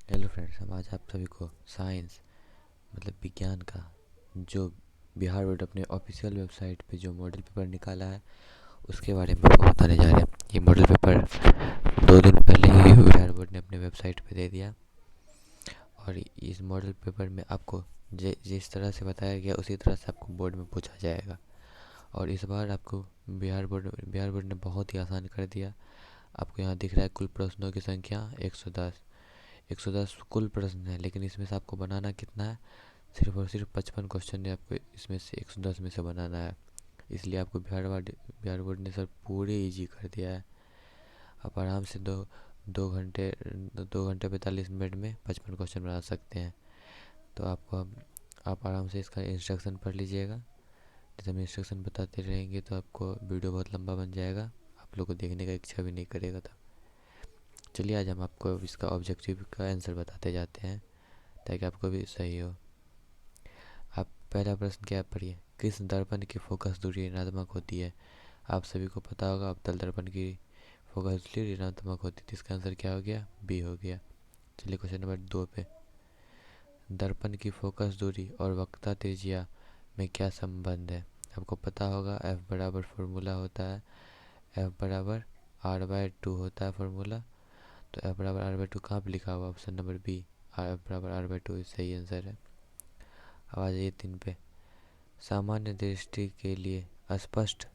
Hello friends, हम आज आप सभी को साइंस मतलब विज्ञान का जो बिहार बोर्ड अपने ऑफिशियल वेबसाइट पे जो मॉडल पेपर निकाला है उसके बारे में आपको बताने जा रहे हैं। ये मॉडल पेपर 2 दिन पहले ही बिहार बोर्ड ने अपने वेबसाइट पे दे दिया और इस मॉडल पेपर में आपको जिस तरह से बताया गया उसी तरह से आपको बोर्ड में पूछा जाएगा। और इस बार आपको बिहार बोर्ड ने बहुत ही आसान कर दिया। आपको यहाँ दिख रहा है कुल प्रश्नों की संख्या 110। 110 कुल प्रश्न है, लेकिन इसमें से आपको बनाना कितना है? सिर्फ और सिर्फ 55 क्वेश्चन है आपको इसमें से 110 में से बनाना है। इसलिए आपको बिहार बोर्ड ने सर पूरे इजी कर दिया है। आप आराम से दो घंटे 2 घंटे 45 मिनट में 55 क्वेश्चन बना सकते हैं। तो आप आराम से इसका इंस्ट्रक्शन पढ़ लीजिएगा। जैसे हम इंस्ट्रक्शन बताते रहेंगे तो आपको वीडियो बहुत लंबा बन जाएगा, आप लोग को देखने का इच्छा भी नहीं करेगा। तब चलिए आज हम आपको इसका ऑब्जेक्टिव का आंसर बताते जाते हैं ताकि आपको भी सही हो। आप पहला प्रश्न क्या पढ़िए, किस दर्पण की फोकस दूरी ऋणात्मक होती है? आप सभी को पता होगा अवतल दर्पण की फोकस दूरी ऋणात्मक होती है, तो इसका आंसर क्या हो गया? बी हो गया। चलिए क्वेश्चन नंबर 2 पे, दर्पण की फोकस दूरी और वक्रता त्रिज्या में क्या संबंध है? आपको पता होगा एफ बराबर फॉर्मूला होता है, एफ बराबर r/2 होता है फॉर्मूला। तो एफ बराबर r/2 कहाँ पे लिखा हुआ? ऑप्शन नंबर बी, एफ बराबर r/2 सही आंसर है। अब आ जाइए 3 पे, सामान्य दृष्टि के लिए स्पष्ट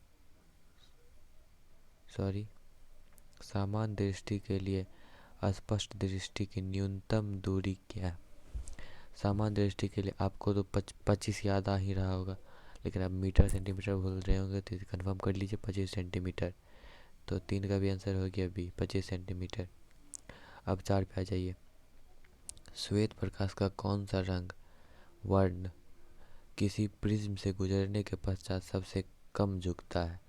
सॉरी सामान्य दृष्टि के लिए स्पष्ट दृष्टि की न्यूनतम दूरी क्या है? सामान्य दृष्टि के लिए आपको तो 25 याद आ ही रहा होगा, लेकिन आप मीटर सेंटीमीटर भूल रहे होंगे तो कंफर्म कर लीजिए 25 सेंटीमीटर। तो 3 का भी आंसर हो गया बी, 25 सेंटीमीटर। अब 4 पे आ जाइए, श्वेत प्रकाश का कौन सा रंग वर्ण किसी प्रिज्म से गुजरने के पश्चात सबसे कम झुकता है?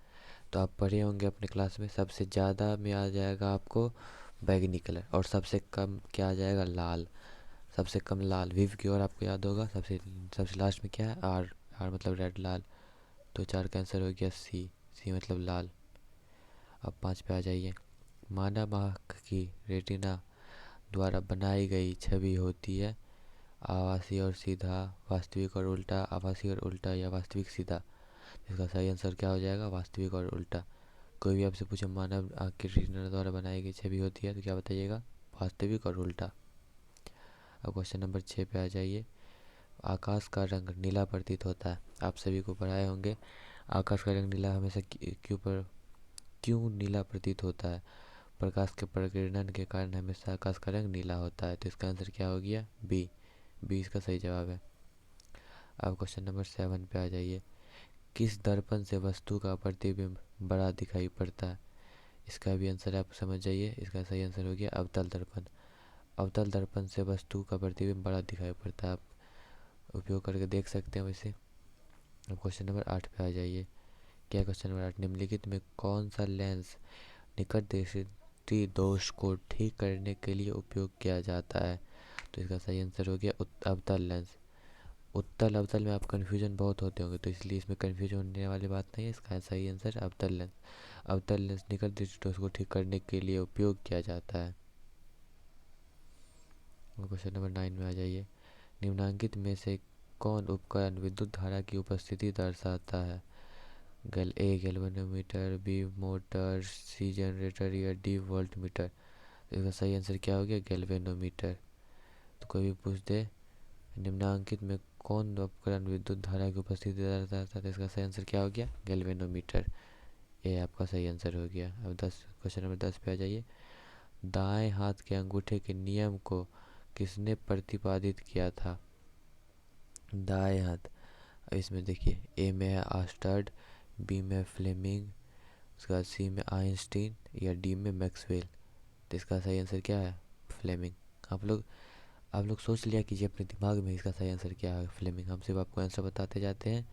तो आप पढ़े होंगे अपने क्लास में, सबसे ज़्यादा में आ जाएगा आपको बैगनी कलर और सबसे कम क्या आ जाएगा? लाल। सबसे कम लाल विव की ओर आपको याद होगा। सबसे सबसे लास्ट में क्या है? आर। आर मतलब रेड लाल। तो 4 का आंसर हो गया सी, सी मतलब लाल। अब 5 पे आ जाइए, मानव आँख की रेटिना द्वारा बनाई गई छवि होती है आभासी और सीधा, वास्तविक और उल्टा, आभासी और उल्टा या वास्तविक सीधा? इसका सही आंसर क्या हो जाएगा? वास्तविक और उल्टा। कोई भी आपसे पूछे मानव आँख की रेटिना द्वारा बनाई गई छवि होती है तो क्या बताइएगा? वास्तविक और उल्टा। अब क्वेश्चन नंबर 6 पे आ जाइए, आकाश का रंग नीला प्रतीत होता है। आप सभी को पढ़ाए होंगे आकाश का रंग नीला हमेशा क्यों नीला प्रतीत होता है? प्रकाश के प्रकीर्णन के कारण हमेशा आकाश का रंग नीला होता है। तो इसका आंसर क्या हो गया? बी, बी इसका सही जवाब है। अब क्वेश्चन नंबर 7 पे आ जाइए, किस दर्पण से वस्तु का प्रतिबिंब बड़ा दिखाई पड़ता है? इसका भी आंसर आप समझ जाइए। इसका सही आंसर हो गया अवतल दर्पण। अवतल दर्पण से वस्तु का प्रतिबिंब बड़ा दिखाई पड़ता है। आप उपयोग करके देख सकते हैं वैसे। अब क्वेश्चन नंबर 8 पे आ जाइए, क्या क्वेश्चन नंबर 8, निम्नलिखित में कौन सा लेंस निकट दृष्टि दोष को ठीक करने के लिए उपयोग किया जाता है? तो इसका सही आंसर हो गया अवतल लेंस। उत्तल अवतल में आप कन्फ्यूजन बहुत होते होंगे, तो इसलिए इसमें कन्फ्यूजन होने वाली बात नहीं है। इसका सही आंसर अवतल लेंस। अवतल लेंस निकट दृष्टि दोष को ठीक करने के लिए उपयोग किया जाता है। क्वेश्चन नंबर 9 में आ जाइए, निम्नलिखित में से कौन उपकरण विद्युत धारा की उपस्थिति दर्शाता है? A galvanometer, B motor, C generator या डी वोल्ट मीटर? तो इसका सही आंसर क्या हो गया? गैल्वेनोमीटर। तो कोई भी पूछ दे निम्नांकित में कौन उपकरण विद्युत धारा की उपस्थिति दर्शाता है, तो इसका सही आंसर क्या हो गया? गैल्वेनोमीटर। ये आपका सही आंसर हो गया। अब क्वेश्चन नंबर 10 पे आ जाइए, दाएं हाथ के अंगूठे के नियम को किसने प्रतिपादित किया था? दाएं हाथ, अब इसमें देखिए, ए में है आस्टर्ड, बी में फ्लेमिंग, उसके बाद सी में आइंस्टीन या डी में मैक्सवेल? तो इसका सही आंसर क्या है? फ्लेमिंग। आप लोग सोच लिया कीजिए अपने दिमाग में इसका सही आंसर क्या है? फ्लेमिंग। हम सिर्फ आपको आंसर बताते जाते हैं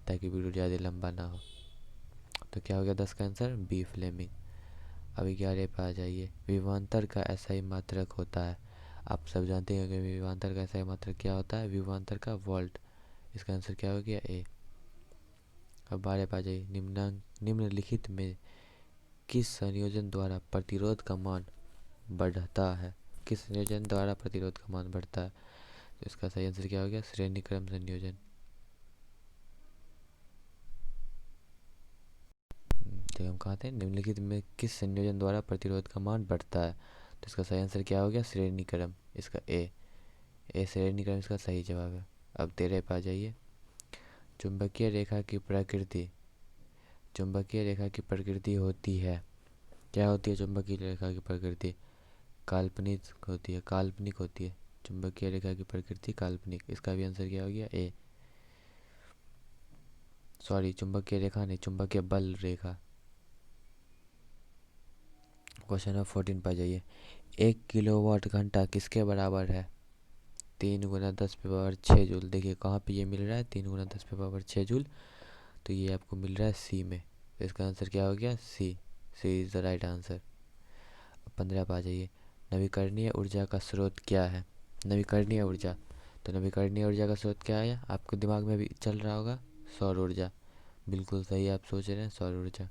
ताकि वीडियो ज़्यादा लंबा ना हो। तो क्या हो गया 10 का आंसर? B Fleming. अभी 11 पे आ जाइए, विभवांतर का एसआई मात्रक होता है। आप सब जानते हैं कि विभवांतर का एसआई मात्रक क्या होता है? विभवांतर का वोल्ट। इसका आंसर क्या हो गया? ए। अब 12 पे आ जाइए, निम्नलिखित में किस संयोजन द्वारा प्रतिरोध का मान बढ़ता है? किस संयोजन द्वारा प्रतिरोध का मान बढ़ता है? तो इसका सही आंसर क्या हो गया? श्रेणी क्रम संयोजन। तो हम कहा थे निम्नलिखित में किस संयोजन द्वारा प्रतिरोध का मान बढ़ता है? तो इसका सही आंसर क्या हो गया? श्रेणी क्रम। इसका ए श्रेणी क्रम इसका सही जवाब है। अब 13 पे आ जाइए। चुंबकीय रेखा की प्रकृति, चुंबकीय रेखा की प्रकृति होती है, क्या होती है चुंबकीय रेखा की प्रकृति? काल्पनिक होती है, काल्पनिक होती है। चुंबकीय रेखा की प्रकृति काल्पनिक। इसका भी आंसर क्या हो गया? ए। सॉरी, चुंबकीय रेखा नहीं, चुंबकीय बल रेखा। क्वेश्चन नंबर 14 पर जाइए। 1 किलोवाट घंटा किसके बराबर है? 3 × 10⁻6 जूल। देखिए कहाँ पे ये मिल रहा है, 3 × 10⁻6 जूल। तो ये आपको मिल रहा है सी में। तो इसका आंसर क्या हो गया? सी। सी इज़ द राइट आंसर। 15 पे आ जाइए। नवीकरणीय ऊर्जा का स्रोत क्या है? नवीकरणीय ऊर्जा, तो नवीकरणीय ऊर्जा का स्रोत क्या है? आपके दिमाग में भी चल रहा होगा, सौर ऊर्जा। बिल्कुल सही आप सोच रहे हैं, सौर ऊर्जा।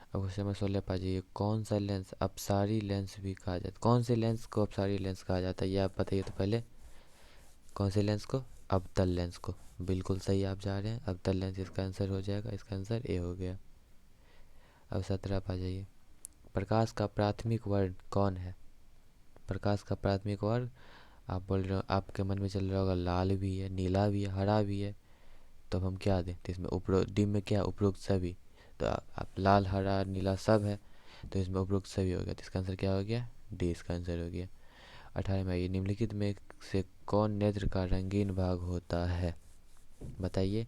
अब क्वेश्चन नंबर 16 पे आ जाइए। कौन सा लेंस अपसारी लेंस भी कहा जाता है? कौन से लेंस को अपसारी लेंस कहा जाता है, ये आप बताइए तो पहले। कौन से लेंस को? अवतल लेंस को। बिल्कुल सही आप जा रहे हैं, अवतल लेंस इसका आंसर हो जाएगा। इसका आंसर ए हो गया। अब 17 पे आ जाइए। प्रकाश का प्राथमिक वर्ण कौन है? प्रकाश का प्राथमिक वर्ण, आप बोल रहे हो, आपके मन में चल रहा होगा लाल भी है, नीला भी है, हरा भी है। तो अब हम क्या दें? तो इसमें उपरोक्त डी में क्या? उपरोक्त सभी। तो आप लाल हरा नीला सब है, तो इसमें उपरोक्त सभी हो गया। तो इसका आंसर क्या हो गया? डी इसका आंसर हो गया। 18 में आइए। निम्नलिखित में से कौन नेत्र का रंगीन भाग होता है? बताइए।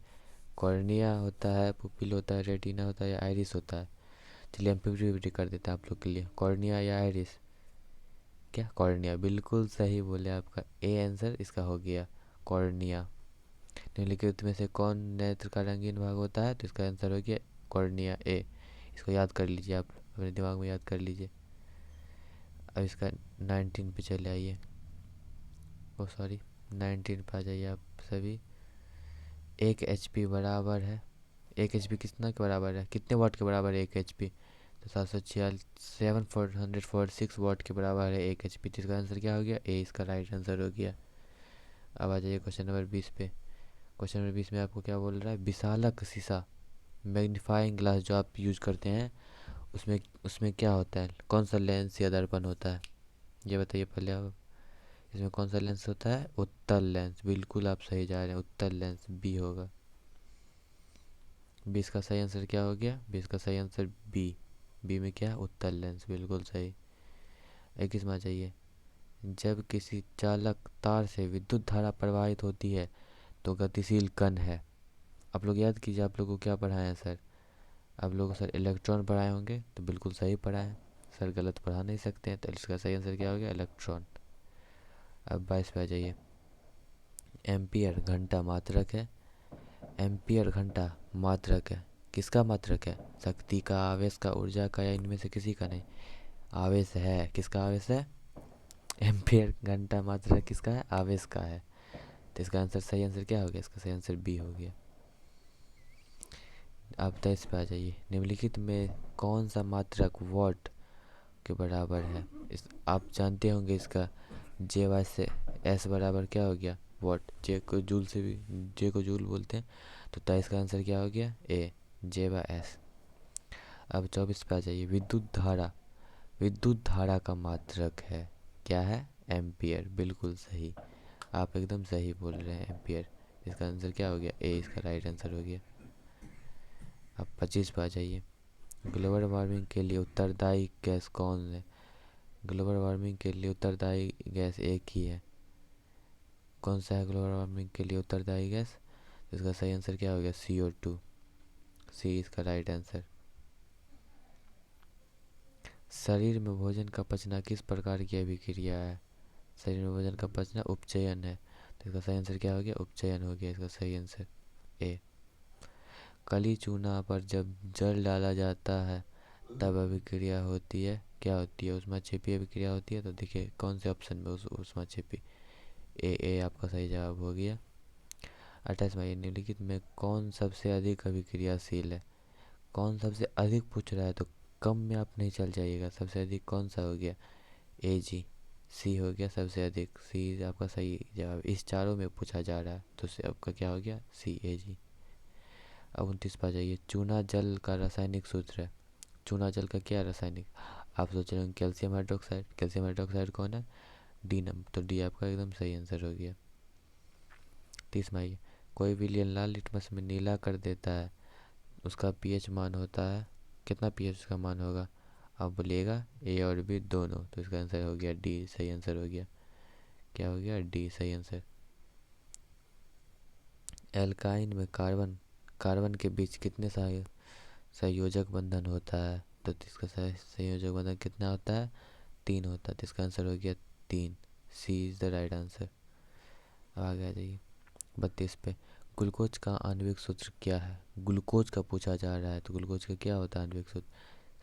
कॉर्निया होता है, पुपिल होता है, रेटिना होता है, या आइरिस होता है? चलिए हम 50-50 कर देते हैं आप लोग के लिए। कॉर्निया या आइरिस? क्या? कॉर्निया। बिल्कुल सही बोले, आपका ए आंसर इसका हो गया, कॉर्निया। निम्नलिखित में से कौन नेत्र का रंगीन भाग होता है? तो इसका आंसर हो गया कॉर्निया, ए। इसको याद कर लीजिए, आप अपने दिमाग में याद कर लीजिए। अब इसका 19 पे चले आइए। ओ सॉरी, 19 पे आ जाइए आप सभी। 1 HP बराबर है, 1 HP कितना के बराबर है? कितने वाट के बराबर है 1 HP? तो 746 वाट के बराबर है 1 HP। तो इसका आंसर क्या हो गया? ए इसका राइट आंसर हो गया। अब आ जाइए क्वेश्चन नंबर 20 पे। क्वेश्चन नंबर 20 में आपको क्या बोल रहा है? विशालक शीशा, मैग्नीफाइंग ग्लास जो आप यूज करते हैं, उसमें उसमें क्या होता है? कौन सा लेंस या दर्पण होता है? ये बताइए पहले आप। इसमें कौन सा लेंस होता है? उत्तल लेंस। बिल्कुल आप सही जा रहे हैं, उत्तल लेंस बी होगा। 20 का सही आंसर क्या हो गया? 20 का सही आंसर बी। बी में क्या है? उत्तल लेंस। बिल्कुल सही। 21 में आ जाइए। जब किसी चालक तार से विद्युत धारा प्रवाहित होती है तो गतिशील कण है। आप लोग याद कीजिए, आप लोगों को क्या पढ़ाए हैं सर? आप लोगों को सर इलेक्ट्रॉन पढ़ाए होंगे, तो बिल्कुल सही पढ़ाए हैं सर, गलत पढ़ा नहीं सकते हैं। तो इसका सही आंसर क्या हो गया? इलेक्ट्रॉन। अब 22 पे आ जाइए। एम्पियर घंटा मात्रक है, एम्पियर घंटा मात्रक है, किसका मात्रक है? शक्ति का, आवेश का, ऊर्जा का, या इनमें से किसी का नहीं? आवेश है। किसका आवेश है? एम्पियर घंटा मात्रक किसका है? आवेश का है। तो इसका आंसर, सही आंसर क्या हो गया? इसका सही आंसर बी हो गया। अब 23 पे आ जाइए। निम्नलिखित में कौन सा मात्रक वॉट के बराबर है? इस आप जानते होंगे इसका। जे से एस बराबर क्या हो गया? वॉट। जे को जूल से भी, जे को जूल बोलते हैं। तो 23 का आंसर क्या हो गया? ए, जे/एस। अब 24 पे आ जाइए। विद्युत धारा, विद्युत धारा का मात्रक है, क्या है? एम्पियर। बिल्कुल सही, आप एकदम सही बोल रहे हैं, एम्पियर। इसका आंसर क्या हो गया? ए इसका राइट आंसर हो गया। अब 25 पे आ जाइए। ग्लोबल वार्मिंग के लिए उत्तरदायी गैस कौन है? ग्लोबल वार्मिंग के लिए उत्तरदायी गैस एक ही है। कौन सा है ग्लोबल वार्मिंग के लिए उत्तरदायी गैस? इसका सही आंसर क्या हो गया? CO2। सी इसका राइट आंसर। शरीर में भोजन का पचना किस प्रकार की अभिक्रिया है? शरीर में भोजन का पचना उपचयन है। तो इसका सही आंसर क्या हो गया? उपचयन हो गया इसका सही आंसर, ए। कली चूना पर जब जल डाला जाता है तब अभिक्रिया होती है, क्या होती है? ऊष्माक्षेपी अभिक्रिया होती है। तो देखिए कौन से ऑप्शन में उस ऊष्माक्षेपी, ए आपका सही जवाब हो गया। 28 में निम्नलिखित में कौन सबसे अधिक अभिक्रियाशील है? कौन सबसे अधिक पूछ रहा है, तो कम में आप नहीं चल जाइएगा। सबसे अधिक कौन सा हो गया? ए जी। सी हो गया सबसे अधिक, सी आपका सही जवाब। इस चारों में पूछा जा रहा है तो आपका क्या हो गया, सी ए जी। अब 29 पर जाइए। चूना जल का रासायनिक सूत्र है। चूना जल का क्या रासायनिक, आप सोच रहे हो कैल्शियम हाइड्रोक्साइड। कैल्शियम हाइड्रोक्साइड कौन है, डी नम, तो डी आपका एकदम सही आंसर हो गया। 30 में आइए। कोई विलियन लाल लिटमस में नीला कर देता है, उसका पीएच मान होता है कितना, पीएच का मान होगा, आप बोलिएगा ए और बी दोनों, तो इसका आंसर हो गया डी, सही आंसर हो गया। क्या हो गया, डी सही आंसर। एल्काइन में कार्बन कार्बन के बीच कितने संयोजक बंधन होता है, तो इसका संयोजक बंधन कितना होता है, 3 होता है, तो इसका आंसर हो गया 3, सी इज द राइट आंसर। अब आगे आ जाइए 32 पे। ग्लूकोज का आणविक सूत्र क्या है, ग्लूकोज का पूछा जा रहा है, तो ग्लूकोज का क्या होता है आणविक सूत्र,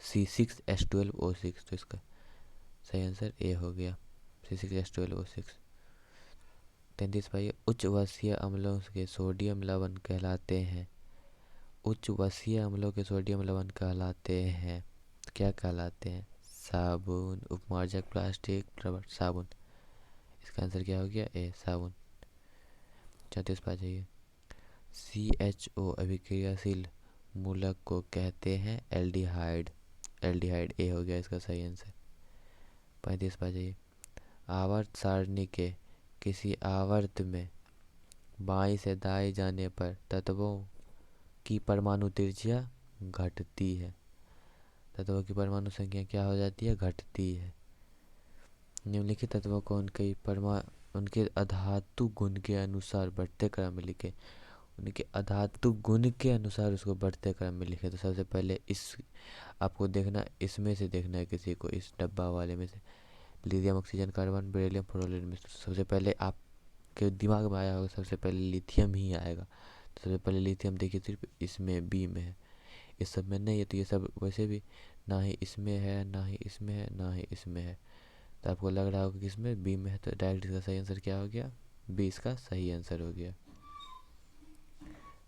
C6H12O6, तो इसका सही आंसर ए हो गया, C6H12O6। 33 भाई, उच्च वसीय अम्लों के सोडियम लवण कहलाते हैं, उच्च वसीय अम्लों के सोडियम लवण कहलाते हैं, तो क्या कहलाते हैं, साबुन, उपमार्जक, प्लास्टिक, रबर, साबुन, इसका आंसर क्या हो गया, ए साबुन। 34 पे आ जाइए। CHO अभिक्रियाशील मूलक को कहते हैं एल्डिहाइड, एल्डिहाइड ए हो गया इसका सही आंसर। 35 पे आ जाइए। आवर्त सारणी के किसी आवर्त में बाईं से दाएं जाने पर तत्वों की परमाणु त्रिज्या घटती है, तत्वों की परमाणु संख्या क्या हो जाती है, घटती है। निम्नलिखित तत्वों को उनके अधातु गुण के अनुसार बढ़ते क्रम में लिखे, उनके अधातु गुण के अनुसार उसको बढ़ते क्रम में लिखे। तो सबसे पहले इस आपको देखना, इसमें से देखना है किसी को, इस डब्बा वाले में से, lithium, oxygen, carbon, beryllium, fluorine में सबसे पहले आपके दिमाग में आया होगा, सबसे पहले लिथियम ही आएगा। तो सबसे पहले लिथियम देखिए, सिर्फ इसमें बी में है, इस सब में नहीं है, तो ये सब वैसे भी ना ही इसमें है, ना ही इसमें है, ना ही इसमें है, तो आपको लग रहा होगा कि इसमें बी में है, तो डायरेक्ट इसका सही आंसर क्या हो गया, बी इसका सही आंसर हो गया।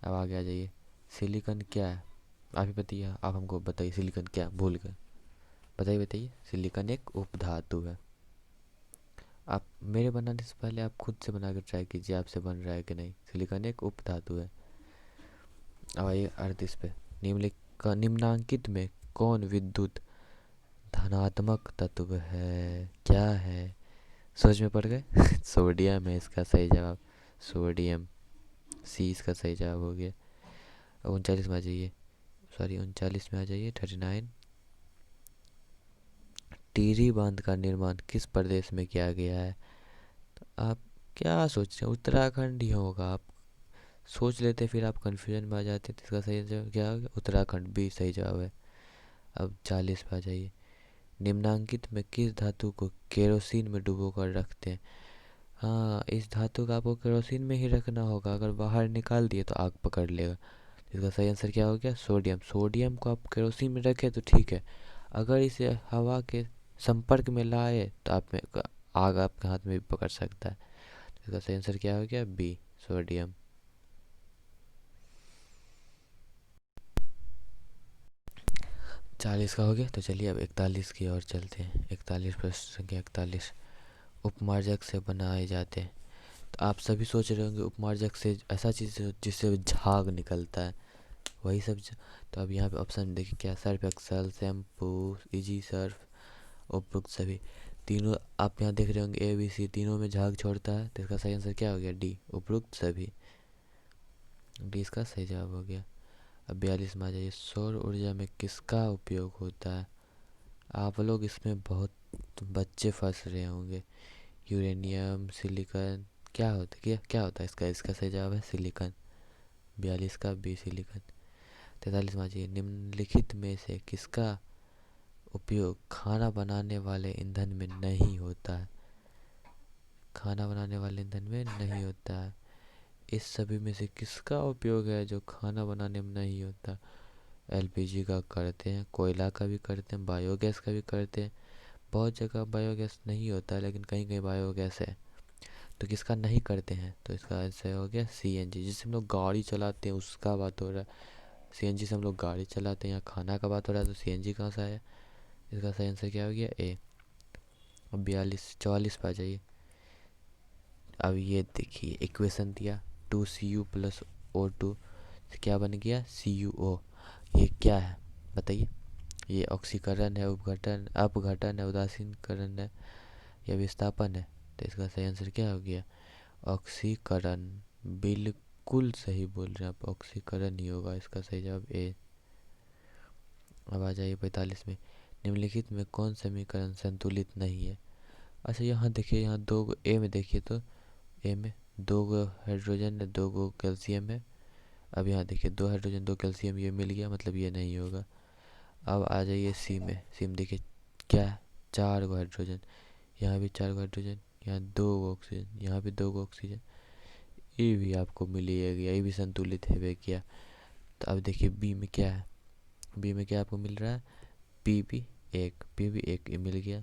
अब आगे आ जाइए। सिलिकॉन क्या है, आप ही बताइए, आप हमको बताइए सिलिकॉन क्या, भूल गए, बताइए बताइए। सिलिकॉन एक उपधातु है। आप मेरे बनाने से पहले आप खुद से बना कर ट्राई कीजिए, आपसे बन रहा है कि नहीं। सिलिकॉन एक उपधातु है। अब आइए 38 पे। निम्नांकित में कौन विद्युत धनात्मक तत्व है, क्या है, सोच में पड़ गए सोडियम है इसका सही जवाब, सोडियम, सी इसका सही जवाब हो गया। अब 39 में आ जाइए, सॉरी 39 में आ जाइए, 39। टिहरी बांध का निर्माण किस प्रदेश में किया गया है, तो आप क्या सोच रहे हैं, उत्तराखंड ही होगा, आप सोच लेते फिर आप कंफ्यूजन में आ जाते, तो इसका सही जवाब क्या हो गया, उत्तराखंड, बी सही जवाब है। अब 40 पे आ जाइए। निम्नांकित में किस धातु को केरोसिन में डुबो कर रखते हैं, हाँ इस धातु का आपको केरोसिन में ही रखना होगा, अगर बाहर निकाल दिए तो आग पकड़ लेगा। इसका सही आंसर क्या हो गया, सोडियम। सोडियम को आप केरोसिन में रखें तो ठीक है, अगर इसे हवा के संपर्क में लाए तो आग आपके हाथ में भी पकड़ सकता है। इसका सही आंसर क्या हो गया, बी सोडियम। 40 का हो गया, तो चलिए अब 41 की ओर चलते हैं। 41 प्रश्न संख्या 41। उपमार्जक से बनाए जाते हैं, तो आप सभी सोच रहे होंगे उपमार्जक से ऐसा चीज़ जिससे झाग निकलता है, वही सब तो अब यहाँ पे ऑप्शन देखिए क्या, Surf Excel, shampoo, easy Surf, उपरोक्त सभी, तीनों आप यहाँ देख रहे होंगे ए बी सी, तीनों में झाग छोड़ता है, तो इसका सही आंसर क्या हो गया, डी उपरोक्त सभी, डी इसका सही जवाब हो गया। अब 42 में आ जाइए। सौर ऊर्जा में किसका उपयोग होता है, आप लोग इसमें बहुत बच्चे फंस रहे होंगे, यूरेनियम, सिलिकॉन, क्या होता है, क्या होता है इसका, इसका सही जवाब है सिलिकॉन, 42 का बी सिलिकॉन। 43 में आ जाइए। निम्नलिखित में से किसका उपयोग खाना बनाने वाले ईंधन में नहीं होता है, खाना बनाने वाले ईंधन में नहीं होता है, इस सभी में से किसका उपयोग है जो खाना बनाने में नहीं होता, एलपीजी का करते हैं, कोयला का भी करते हैं, बायोगैस का भी करते हैं, बहुत जगह बायोगैस नहीं होता है लेकिन कहीं कहीं बायोगैस है, तो किसका नहीं करते हैं, तो इसका आंसर हो गया सीएनजी, जिससे हम लोग गाड़ी चलाते हैं उसका बात हो रहा है, सीएनजी से हम लोग गाड़ी चलाते हैं, या खाना का बात हो रहा है तो सीएनजी कहाँ से आया, इसका सही आंसर क्या हो गया, ए। अब 44 पे आ जाइए। अब ये देखिए इक्वेशन दिया, 2Cu+O2 क्या बन गया, CuO। ये क्या है बताइए? ये ऑक्सीकरण है, उपघटन, अपघटन है, उदासीनीकरण है या विस्थापन है? तो इसका सही आंसर क्या हो गया, ऑक्सीकरण। बिल्कुल सही बोल रहे हैं आप, ऑक्सीकरण ही होगा इसका सही जवाब ए। अब आ जाइए 45 में, निम्नलिखित में कौन समीकरण संतुलित नहीं है? अच्छा यहाँ देखिए, यहाँ ए में देखिए तो ए में 2 हाइड्रोजन है, 2 कैल्शियम है। अब यहाँ देखिए 2 हाइड्रोजन 2 कैल्शियम, ये मिल गया, मतलब ये नहीं होगा। अब आ जाइए सी में देखिए क्या है, 4 हाइड्रोजन, यहाँ भी 4 हाइड्रोजन, यहाँ 2 ऑक्सीजन, यहाँ भी 2 ऑक्सीजन, ये भी आपको मिल ही गया, ये भी संतुलित है वे क्या। तो अब देखिए बी में क्या है, बी में क्या आपको मिल रहा है, पी भी एक ये मिल गया।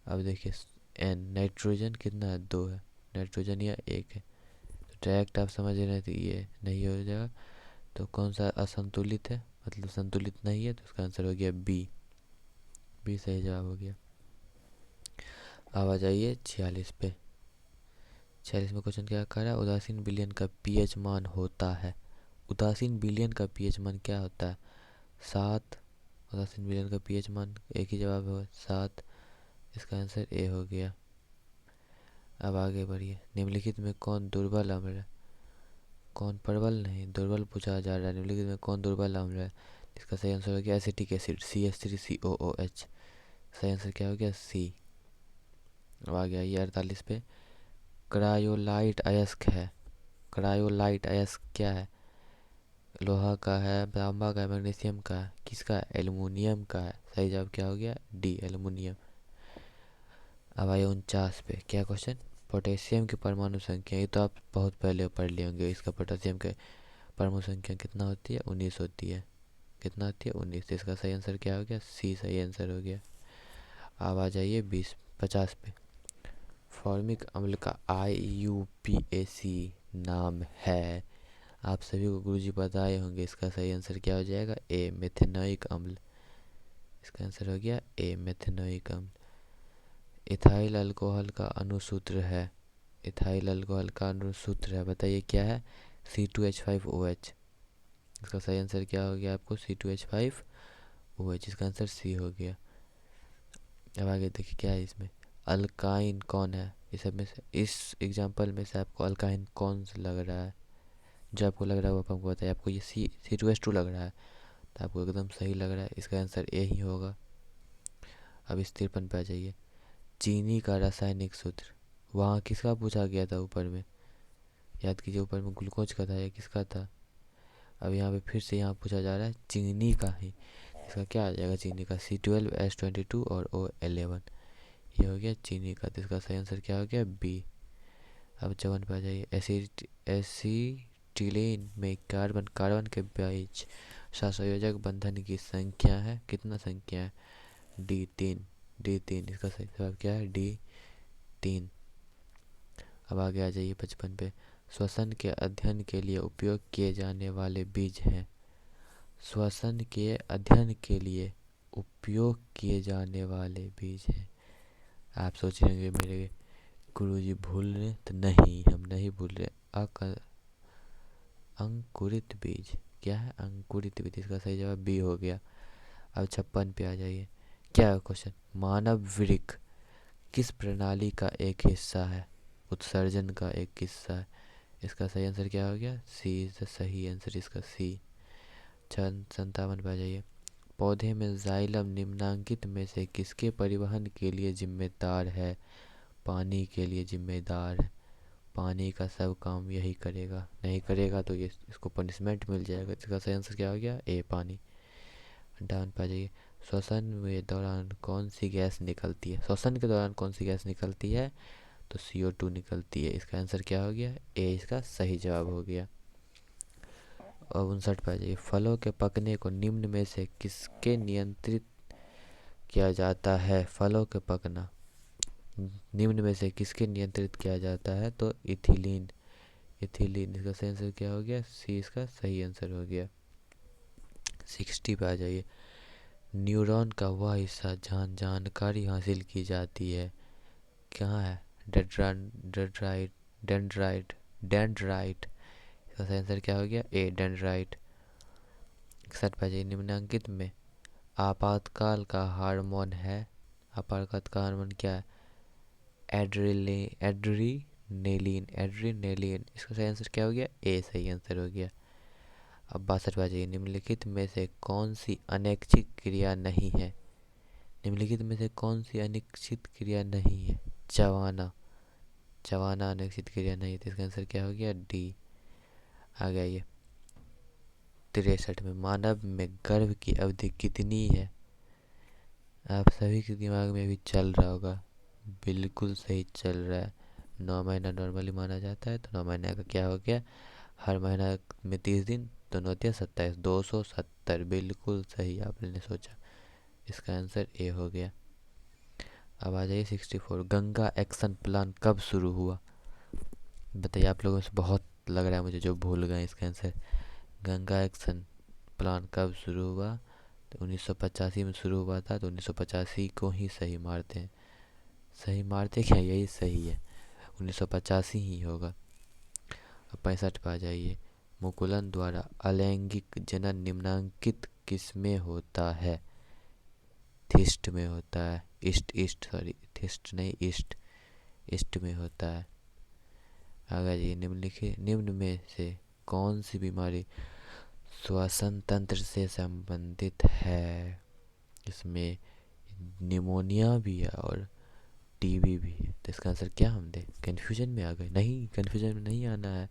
अब देखिए एन, नाइट्रोजन कितना है, 2 है, नाइट्रोजन या 1 है, तो डायरेक्ट आप समझ रहे हैं तो ये नहीं हो जाएगा। तो कौन सा असंतुलित है, मतलब संतुलित नहीं है, तो इसका आंसर हो गया बी। बी सही जवाब हो गया। अब आ जाइए 46 पे। 46 में क्वेश्चन क्या कर रहा है, उदासीन विलयन का पीएच मान होता है। उदासीन विलयन का पीएच मान क्या होता है, 7। उदासीन विलयन का पीएच मान एक ही जवाब है, 7। इसका आंसर ए हो गया। अब आगे बढ़िए, निम्नलिखित में कौन दुर्बल अम्ल है, कौन प्रबल नहीं दुर्बल पूछा जा रहा है, निम्नलिखित में कौन दुर्बल अम्ल है? इसका सही आंसर हो गया एसिटिक एसिड, CH3COOH। सही आंसर क्या हो गया, सी। अब आ गया ये 48 पे, क्रायोलाइट अयस्क है। क्रायोलाइट अयस्क क्या है, लोहा का है, तांबा का है, मैग्नीशियम का है, किसका है, एल्युमिनियम का है। सही जवाब क्या हो गया, डी, एल्युमिनियम। अब आइए 49 पे, क्या क्वेश्चन, पोटेशियम की परमाणु संख्या, ये तो आप बहुत पहले पढ़ लिए होंगे, इसका पोटेशियम के परमाणु संख्या कितना होती है, 19 होती है। कितना होती है, 19। तो इसका सही आंसर क्या हो गया, सी सही आंसर हो गया। अब आ जाइए 50 पे, फॉर्मिक अम्ल का IUPAC नाम है। आप सभी को गुरुजी बताए होंगे, इसका सही आंसर क्या हो जाएगा, ए, मेथेनोइक अम्ल। इसका आंसर हो गया ए, मेथेनोइक अम्ल। इथाइल अल्कोहल का अणुसूत्र है, इथाइल अल्कोहल का अणुसूत्र है, बताइए क्या है, C2H5OH। इसका सही आंसर क्या हो गया आपको, C2H5OH। इसका आंसर सी हो गया। अब आगे देखिए क्या है इसमें, अल्काइन कौन है, इस सब में से, इस एग्जाम्पल में से आपको अल्काइन कौन सा लग रहा है, जो आपको लग रहा है वो आप हमको बताइए। आपको ये C2H2 लग रहा है, तो आपको एकदम सही लग रहा है, इसका आंसर ए ही होगा। अब इस 53 पे आ जाइए, चीनी का रासायनिक सूत्र, वहाँ किसका पूछा गया था ऊपर में, याद कीजिए, ऊपर में ग्लूकोज का था या किसका था। अब यहाँ पे फिर से यहाँ पूछा जा रहा है चीनी का ही, इसका क्या आ जाएगा, चीनी का C12H22 और O11, ये हो गया चीनी का। तो इसका सही आंसर क्या हो गया, बी। अब 54 पे आ जाइए, एसिटिलीन में कार्बन कार्बन के बीच सहसंयोजक बंधन की संख्या है, कितना संख्या है, D3। D3, इसका सही जवाब क्या है, D3। अब आगे आ जाइए 55 पे, श्वसन के अध्ययन के लिए उपयोग किए जाने वाले बीज हैं। श्वसन के अध्ययन के लिए उपयोग किए जाने वाले बीज हैं। आप सोच रहे होंगे मेरे गुरुजी भूल रहे, तो नहीं, हम नहीं भूल रहे। अंकुरित बीज, क्या है, अंकुरित बीज। इसका सही जवाब बी हो गया। अब 56 पे आ जाइए, क्या है क्वेश्चन, मानव वृक्क किस प्रणाली का एक हिस्सा है, उत्सर्जन का एक हिस्सा है। इसका सही आंसर क्या हो गया, सी इज द सही आंसर, इसका सी। 57 पे आ जाइए, पौधे में जाइलम निम्नलिखित में से किसके परिवहन के लिए जिम्मेदार है, पानी के लिए जिम्मेदार है। पानी का सब काम यही करेगा, नहीं करेगा तो ये इसको पनिशमेंट मिल जाएगा। इसका सही आंसर क्या हो गया, ए, पानी। डाउन पे आ जाइए, श्वसन के दौरान कौन सी गैस निकलती है, श्वसन के दौरान कौन सी गैस निकलती है, तो CO2 निकलती है। इसका आंसर क्या हो गया, ए, इसका सही जवाब हो गया। अब 59 पे आ जाइए, फलों के पकने को निम्न में से किसके नियंत्रित किया जाता है, फलों के पकना निम्न में से किसके नियंत्रित किया जाता है, तो इथिलीन। इथिलीन, इसका सही आंसर क्या हो गया, सी, इसका सही आंसर हो गया। 60 पे आ जाइए, न्यूरॉन का वह हिस्सा जहाँ जानकारी हासिल की जाती है, कहाँ है? Dendrite dendrite dendrite. इसका सही आंसर क्या हो गया? ए, डेंड्राइट। 61 पे जाइए। निम्नलिखित में आपातकाल का हार्मोन है। आपातकाल का हार्मोन क्या है? एड्रीनेलिन। एड्रीनेलिन। इसका सही आंसर क्या हो गया? ए, सही आंसर हो गया। अब 62 पे आ जाइए। निम्नलिखित में से कौन सी अनैच्छिक क्रिया नहीं है? निम्नलिखित में से कौन सी अनैच्छिक क्रिया नहीं है? चबाना। चबाना अनैच्छिक क्रिया नहीं है, तो इसका आंसर क्या हो गया? डी। आ गया ये 63 में। मानव में गर्भ की अवधि कितनी है? आप सभी के दिमाग में भी चल रहा होगा। बिल्कुल सही चल रहा है। 9 महीना नॉर्मली माना जाता है, तो 9 महीने का क्या हो गया? हर महीना में 30 दिन, तो 9 × 27, 270। बिल्कुल सही आपने सोचा। इसका आंसर ए हो गया। अब आ जाइए 64। गंगा एक्शन प्लान कब शुरू हुआ? बताइए। आप लोगों से बहुत लग रहा है मुझे जो भूल गए इसका आंसर। गंगा एक्शन प्लान कब शुरू हुआ? तो 1985 में शुरू हुआ था, तो 1985 को ही सही मारते हैं। सही मारते क्या? यही सही है, 1985 ही होगा। अब 65 पे आ जाइए। मुकुलन द्वारा अलैंगिक जनन निम्नांकित किसमें होता है? थिस्ट में होता है। थिस्ट नहीं, ईस्ट में होता है। आगे जी। निम्न में से कौन सी बीमारी श्वसन तंत्र से संबंधित है? इसमें निमोनिया भी है और टीबी भी है, तो इसका आंसर क्या हम दे? कन्फ्यूजन में आ गए? नहीं, कन्फ्यूजन में नहीं आना है।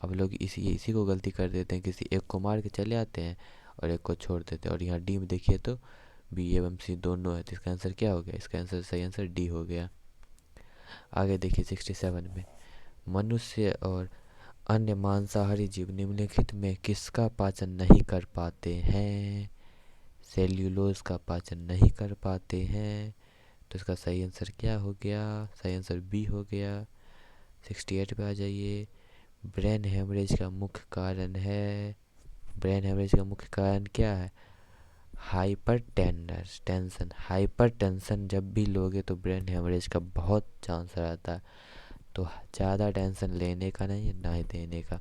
अब लोग इसी को गलती कर देते हैं, किसी एक को मार के चले आते हैं और एक को छोड़ देते हैं। और यहाँ डी में देखिए तो बी एवं सी दोनों है, तो इसका आंसर क्या हो गया? इसका आंसर सही आंसर डी हो गया। आगे देखिए 67 में। मनुष्य और अन्य मांसाहारी जीव निम्नलिखित में किसका पाचन नहीं कर पाते हैं? सेल्यूलोज का पाचन नहीं कर पाते हैं, तो इसका सही आंसर क्या हो गया? सही आंसर बी हो गया। 68 पे आ जाइए। ब्रेन हेमरेज का मुख्य कारण है। ब्रेन हेमरेज का मुख्य कारण क्या है? Hyper tension. हाइपर टेंशन जब भी लोगे तो ब्रेन हेमरेज का बहुत चांस रहता है। तो ज़्यादा टेंशन लेने का नहीं, ना ही देने का।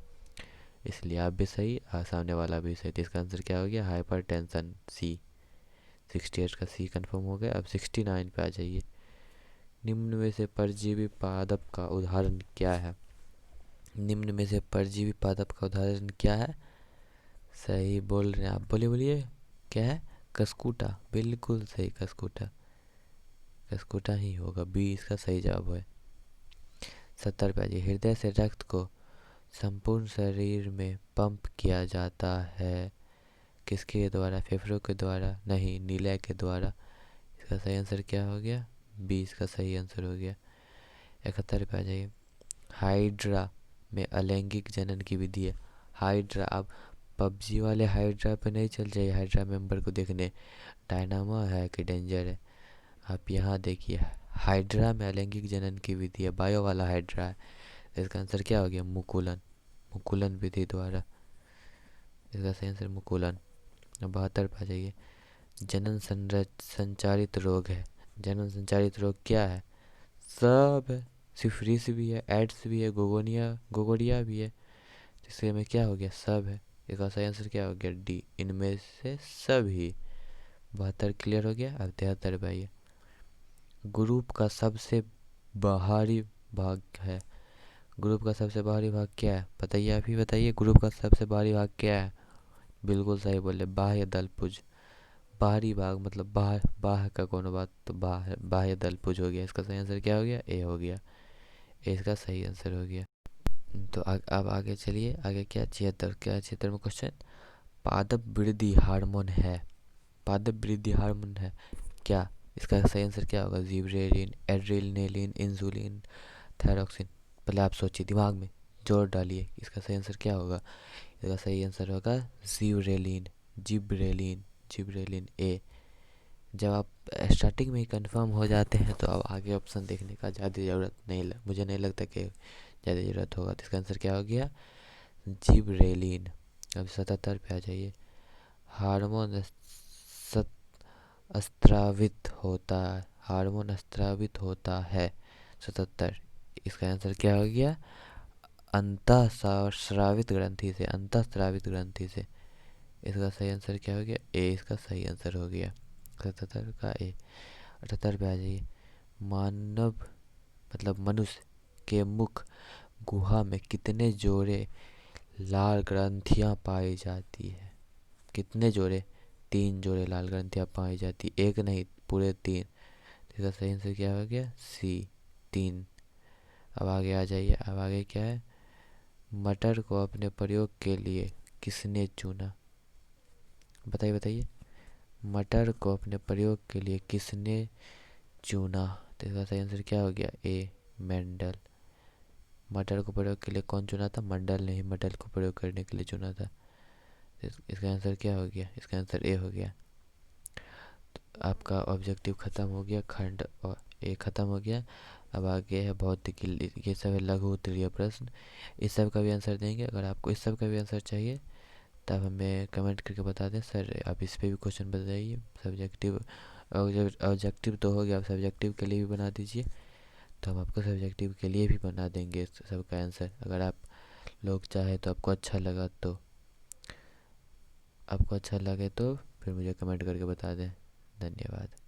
इसलिए आप भी सही और सामने वाला भी सही। तो इसका आंसर क्या हो गया? हाइपर टेंशन, सी। 68 का सी कंफर्म हो गया। अब 69 पे आ जाइए। निम्न में से परजीवी पादप का उदाहरण क्या है? निम्न में से परजीवी पादप का उदाहरण क्या है? सही बोल रहे हैं आप। बोलिए बोलिए। क्या है? कस्कूटा। बिल्कुल सही, कस्कूटा। कस्कूटा ही होगा, बी इसका सही जवाब है। 70 पे आ जाइए। हृदय से रक्त को संपूर्ण शरीर में पंप किया जाता है किसके द्वारा? फेफड़ों के द्वारा? नहीं, नीले के द्वारा। इसका सही आंसर क्या हो गया? बी इसका सही आंसर हो गया। 71 पे आ जाइए। हाइड्रा में अलैंगिक जनन की विधि है। हाइड्रा, आप पबजी वाले हाइड्रा पे नहीं चल जाइए हाइड्रा मेंबर को देखने, डायनामा है कि डेंजर है। आप यहाँ देखिए, हाइड्रा में अलैंगिक जनन की विधि है, बायो वाला हाइड्रा है। इसका आंसर क्या हो गया? मुकुलन। मुकुलन विधि द्वारा। इसका सही आंसर मुकुलन। 72 पे आ जाइए। जनन संचारित रोग है। जनन संचारित रोग क्या है? सब है। सिफिलिस भी है, एड्स भी है, गोगोरिया भी है। इसके में क्या हो गया? सब है। इसका सही आंसर क्या हो गया? डी, इनमें से सभी। 72 क्लियर हो गया। अब 73 पे आइए। ग्रुप का सबसे बाहरी भाग है। ग्रुप का सबसे बाहरी भाग क्या है? बताइए, आप ही बताइए। ग्रुप का सबसे बाहरी भाग क्या है? बिल्कुल सही बोले, बाह्य दलपुज। बाहरी भाग मतलब बाहर, बाहर का कोनो बात, तो बाहर बाह्य दलपुज हो गया। इसका सही आंसर क्या हो गया? ए हो गया। ए इसका सही आंसर हो गया। तो अब आगे चलिए। आगे क्या? 76। क्या 76 में क्वेश्चन? पादप वृद्धि हार्मोन है। पादप वृद्धि हार्मोन है क्या? इसका सही आंसर क्या होगा? Gibberellin, adrenaline, insulin, thyroxine. पहले आप सोचिए, दिमाग में जोर डालिए, इसका सही आंसर क्या होगा? इसका सही आंसर होगा जिबरेलिन। जिब्रेलिन। जिब्रेलिन, ए। जब आप स्टार्टिंग में ही कंफर्म हो जाते हैं तो अब आगे ऑप्शन देखने का ज़्यादा ज़रूरत नहीं मुझे नहीं लगता कि ज़्यादा ज़रूरत होगा। तो इसका आंसर क्या हो गया? जिब्रेलिन। अब 77 पे आ जाइए। हार्मोन स्त्रावित होता है। हार्मोन स्त्रावित होता है, 77। इसका आंसर क्या हो गया? अंतःस्रावित ग्रंथि से, अंतःस्रावित ग्रंथि से। इसका सही आंसर क्या हो गया? ए इसका सही आंसर हो गया 77 का ए। 78 पे आ जाइए। मानव मतलब मनुष्य के मुख गुहा में कितने जोड़े लाल ग्रंथियां पाई जाती है? कितने जोड़े? 3 जोड़े लाल ग्रंथियां पाई जाती, एक नहीं पूरे 3। इसका सही आंसर क्या हो गया? सी 3। अब आगे आ जाइए। अब आगे क्या है? मटर को अपने प्रयोग के लिए किसने चुना? बताइए बताइए। मटर को अपने प्रयोग के लिए किसने चुना? तो इसका सही आंसर क्या हो गया? ए मेंडल। मटर को प्रयोग के लिए कौन चुना था? मंडल ने ही मटर को प्रयोग करने के लिए चुना था। इसका आंसर क्या हो गया? इसका आंसर ए हो गया। आपका ऑब्जेक्टिव खत्म हो गया, खंड और ए खत्म हो गया। अब आगे है भौतिकी। ये सब है लघु उत्तरीय प्रश्न। इस सब का भी आंसर देंगे। अगर आपको इस सब का भी आंसर चाहिए तब हमें कमेंट करके बता दें, सर आप इस पे भी क्वेश्चन बताइए। सब्जेक्टिव ऑब्जेक्टिव तो हो गया, अब सब्जेक्टिव के लिए भी बना दीजिए, तो हम आपको सब्जेक्टिव के लिए भी बना देंगे सबका आंसर। अगर आप लोग चाहे तो, आपको अच्छा लगे तो फिर मुझे कमेंट करके बता दें। धन्यवाद।